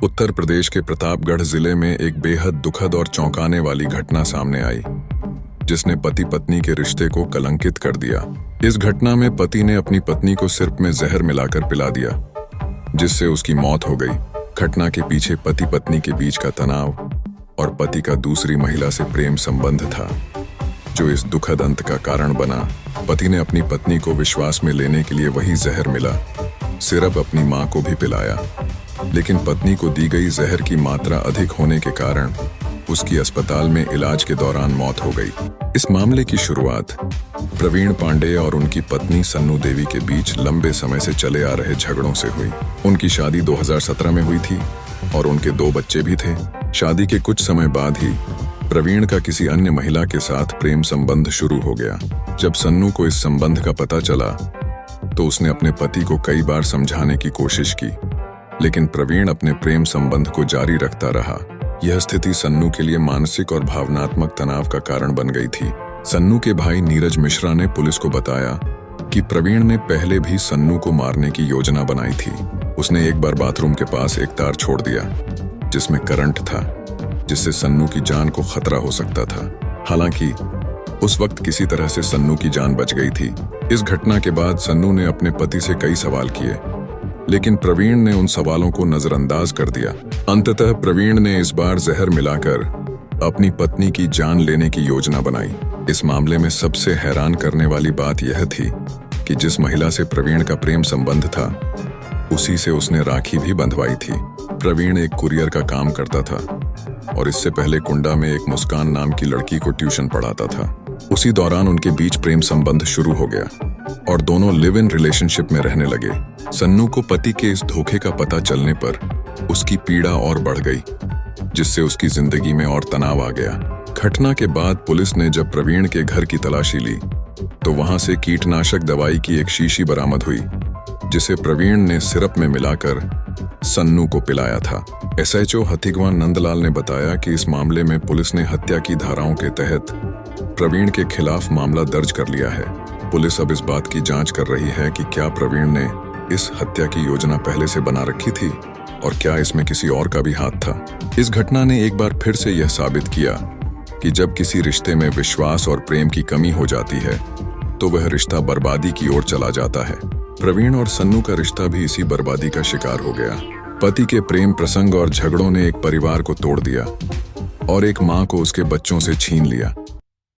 उत्तर प्रदेश के प्रतापगढ़ जिले में एक बेहद दुखद और चौंकाने वाली घटना सामने आई, जिसने पति पत्नी के रिश्ते को कलंकित कर दिया। इस घटना में पति ने अपनी पत्नी को सिरप में जहर मिलाकर पिला दिया, जिससे उसकी मौत हो गई। घटना के पीछे पति पत्नी के बीच का तनाव और पति का दूसरी महिला से प्रेम संबंध था, जो इस दुखद अंत का कारण बना। पति ने अपनी पत्नी को विश्वास में लेने के लिए वही जहर मिला सिरप अपनी मां को भी पिलाया, लेकिन पत्नी को दी गई जहर की मात्रा अधिक होने के कारण उसकी अस्पताल में इलाज के दौरान मौत हो गई। इस मामले की शुरुआत प्रवीण पांडे और उनकी पत्नी सन्नू देवी के बीच लंबे समय से चले आ रहे झगड़ों से हुई। उनकी शादी 2017 में हुई थी और उनके 2 बच्चे भी थे। शादी के कुछ समय बाद ही प्रवीण का किसी अन्य महिला के साथ प्रेम संबंध शुरू हो गया। जब सन्नू को इस संबंध का पता चला तो उसने अपने पति को कई बार समझाने की कोशिश की, लेकिन प्रवीण अपने प्रेम संबंध को जारी रखता रहा। यह स्थिति सन्नू के लिए मानसिक और भावनात्मक तनाव का कारण बन गई थी। सन्नू के भाई नीरज मिश्रा ने पुलिस को बताया कि प्रवीण ने पहले भी सन्नू को मारने की योजना बनाई थी। उसने एक बार बाथरूम के पास एक तार छोड़ दिया जिसमें करंट था, जिससे सन्नू की जान को खतरा हो सकता था। हालांकि उस वक्त किसी तरह से सन्नू की जान बच गई थी। इस घटना के बाद सन्नू ने अपने पति से कई सवाल किए, लेकिन प्रवीण ने उन सवालों को नजरअंदाज कर दिया। अंततः प्रवीण ने इस बार जहर मिलाकर अपनी पत्नी की जान लेने की योजना बनाई। इस मामले में सबसे हैरान करने वाली बात यह थी कि जिस महिला से प्रवीण का प्रेम संबंध था, उसी से उसने राखी भी बंधवाई थी। प्रवीण एक कुरियर का काम करता था और इससे पहले कुंडा में एक मुस्कान नाम की लड़की को ट्यूशन पढ़ाता था। उसी दौरान उनके बीच प्रेम संबंध शुरू हो गया और दोनों लिव इन रिलेशनशिप में रहने लगे। सन्नू को पति के इस धोखे का पता चलने पर उसकी पीड़ा और बढ़ गई, जिससे उसकी जिंदगी में और तनाव आ गया। घटना के बाद पुलिस ने जब प्रवीण के घर की तलाशी ली तो वहां से कीटनाशक दवाई की एक शीशी बरामद हुई, जिसे प्रवीण ने सिरप में मिलाकर सन्नू को पिलाया था। SHO हथिगवान नंदलाल ने बताया कि इस मामले में पुलिस ने हत्या की धाराओं के तहत प्रवीण के खिलाफ मामला दर्ज कर लिया है। पुलिस अब इस बात की जांच कर रही है कि क्या प्रवीण ने इस हत्या की योजना पहले से बना रखी थी और क्या इसमें किसी और का भी हाथ था। इस घटना ने एक बार फिर से यह साबित किया कि जब किसी रिश्ते में विश्वास और प्रेम की कमी हो जाती है तो वह रिश्ता बर्बादी की ओर चला जाता है। प्रवीण और सन्नू का रिश्ता भी इसी बर्बादी का शिकार हो गया। पति के प्रेम प्रसंग और झगड़ों ने एक परिवार को तोड़ दिया और एक मां को उसके बच्चों से छीन लिया।